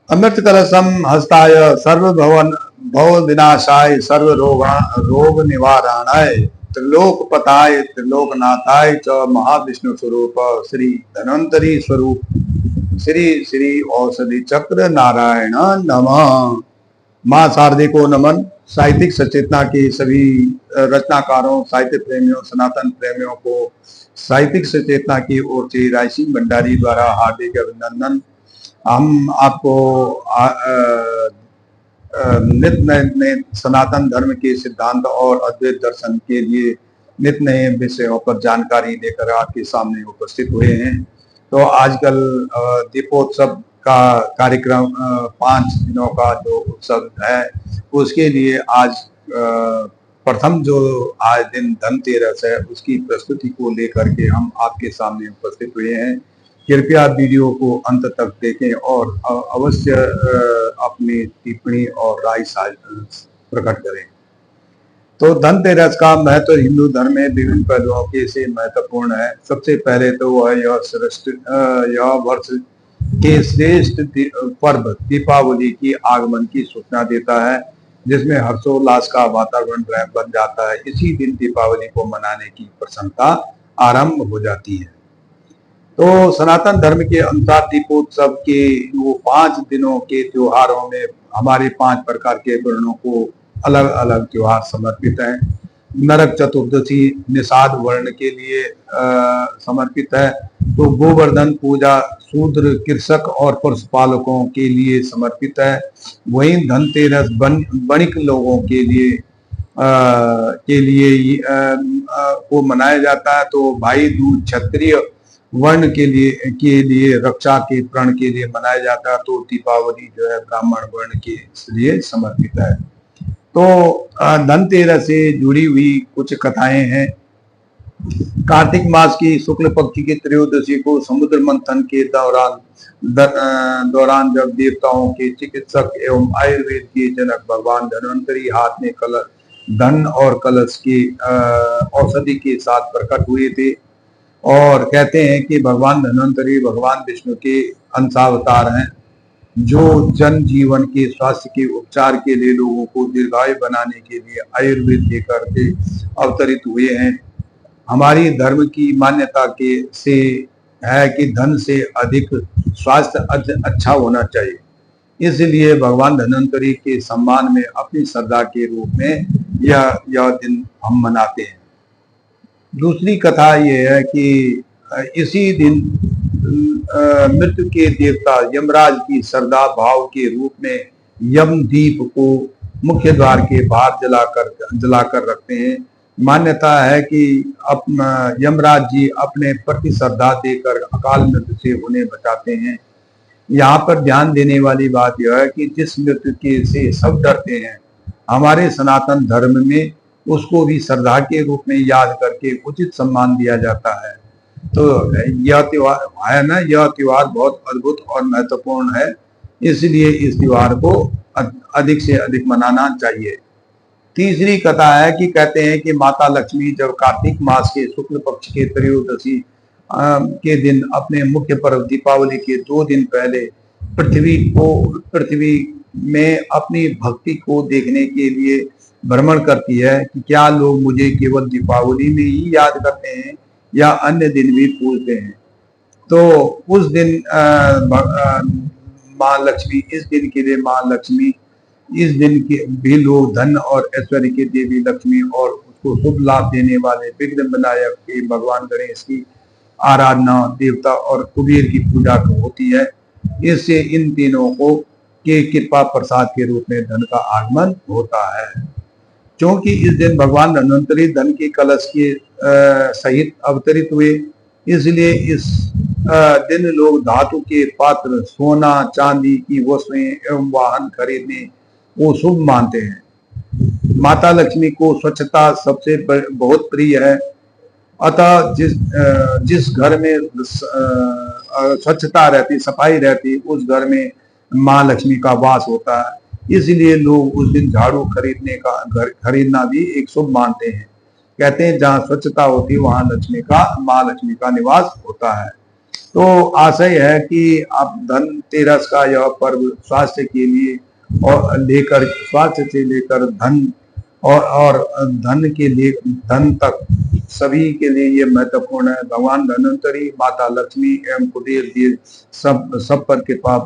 अमृत कलशम हस्ताय सर्वभवन भव विनाशाय सर्व रोग निवारणाय त्रिलोकपताय त्रिलोकनाथाय च महाविष्णु स्वरूप श्री धन्वंतरी स्वरूप श्री श्री औषधि चक्र नारायण नमः। माँ शारदे को नमन। साहित्यिक सचेतना के सभी रचनाकारों, साहित्य प्रेमियों, सनातन प्रेमियों को साहित्यिक सचेतना की ओर से राय सिंह भंडारी द्वारा हार्दिक अभिनंदन। हम आपको नित्य नए सनातन धर्म के सिद्धांत और अद्वैत दर्शन के लिए नित्य नए विषयों पर जानकारी लेकर आपके सामने उपस्थित हुए हैं। तो आजकल दीपोत्सव का कार्यक्रम 5 दिनों का जो उत्सव है उसके लिए आज प्रथम जो आज दिन धनतेरस है उसकी प्रस्तुति को लेकर के हम आपके सामने उपस्थित हुए हैं। कृपया वीडियो को अंत तक देखें और अवश्य अपनी टिप्पणी और राय प्रकट करें। तो धनतेरस का महत्व हिंदू धर्म में विभिन्न पहलुओं के से महत्वपूर्ण है। सबसे पहले तो वह यह वर्ष के श्रेष्ठ पर्व दीपावली की आगमन की सूचना देता है, जिसमें हर्षोल्लास का वातावरण बन जाता है। इसी दिन दीपावली को मनाने की प्रसन्नता आरंभ हो जाती है। तो सनातन धर्म के अनुसार दीपोत्सव के वो 5 दिनों के त्योहारों में हमारे 5 प्रकार के वर्णों को अलग अलग त्योहार समर्पित हैं। नरक चतुर्दशी निषाद वर्ण के लिए समर्पित है। तो गोवर्धन पूजा शूद्र कृषक और पशुपालकों के लिए समर्पित है। वहीं धनतेरस वणिक लोगों के लिए को मनाया जाता है। तो भाई दूज क्षत्रिय वर्ण के लिए रक्षा के प्रण के लिए मनाया जाता है। तो दीपावली जो है ब्राह्मण वर्ण के लिए समर्पित है। तो धनतेरस से जुड़ी हुई कुछ कथाएं हैं। कार्तिक मास की शुक्ल पक्ष की त्रयोदशी को समुद्र मंथन के दौरान जब देवताओं के चिकित्सक एवं आयुर्वेद के जनक भगवान धन्वंतरी हाथ में कलश धन और कलश की औषधि के साथ प्रकट हुए थे। और कहते हैं कि भगवान धन्वंतरी भगवान विष्णु के अंशावतार हैं, जो जन जीवन के स्वास्थ्य के उपचार के लिए लोगों को दीर्घायु बनाने के लिए आयुर्वेद लेकर के अवतरित हुए हैं। हमारी धर्म की मान्यता के से है कि धन से अधिक स्वास्थ्य अच्छा होना चाहिए। इसलिए भगवान धन्वंतरी के सम्मान में अपनी श्रद्धा के रूप में यह दिन हम मनाते हैं। दूसरी कथा यह है कि इसी दिन मृत्यु के देवता यमराज की श्रद्धा भाव के रूप में यमदीप को मुख्य द्वार के बाहर जलाकर रखते हैं। मान्यता है कि यमराज जी अपने प्रति श्रद्धा देकर अकाल मृत्यु से उन्हें बचाते हैं। यहाँ पर ध्यान देने वाली बात यह है कि जिस मृत्यु के से सब डरते हैं, हमारे सनातन धर्म में उसको भी श्रद्धा के रूप में याद करके उचित सम्मान दिया जाता है। तो यह त्योहार है ना, यह त्योहार बहुत अद्भुत और महत्वपूर्ण है। इसलिए इस त्योहार को अधिक से अधिक मनाना चाहिए। तीसरी कथा है कि कहते हैं कि माता लक्ष्मी जब कार्तिक मास के शुक्ल पक्ष के त्रयोदशी के दिन अपने मुख्य पर्व दीपावली के 2 दिन पहले पृथ्वी में अपनी भक्ति को देखने के लिए भ्रमण करती है कि क्या लोग मुझे केवल दीपावली में ही याद करते हैं या अन्य दिन भी पूजते हैं। तो उस दिन माँ लक्ष्मी, इस दिन के लिए माँ लक्ष्मी, इस दिन के भी लोग धन और ऐश्वर्य के देवी लक्ष्मी और उसको शुभ लाभ देने वाले विघ्न विनायक के भगवान गणेश की आराधना, देवता और कुबेर की पूजा होती है। इससे इन तीनों को के कृपा प्रसाद के रूप में धन का आगमन होता है। क्योंकि इस दिन भगवान धन्वंतरी धन के कलश के सहित अवतरित हुए, इसलिए इस दिन लोग धातु के पात्र, सोना चांदी की वस्तुएं एवं वाहन खरीदने को शुभ मानते हैं। माता लक्ष्मी को स्वच्छता सबसे बहुत प्रिय है। अतः जिस घर में स्वच्छता रहती, सफाई रहती, उस घर में माँ लक्ष्मी का वास होता है। इसलिए लोग उस दिन झाड़ू खरीदना भी एक शुभ मानते हैं। कहते हैं जहाँ स्वच्छता होती है वहां माँ लक्ष्मी का निवास होता है। तो आशय है कि आप धनतेरस का यह पर्व स्वास्थ्य के लिए और लेकर स्वास्थ्य से लेकर धन और धन के लिए धन तक सभी के लिए ये महत्वपूर्ण है। भगवान धन्वंतरी, माता लक्ष्मी एवं कुबेर जी सब पर कृपा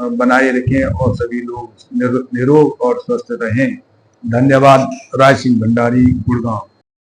बनाए रखें और सभी लोग निरोग और स्वस्थ रहें। धन्यवाद। राय सिंह भंडारी, गुड़गांव।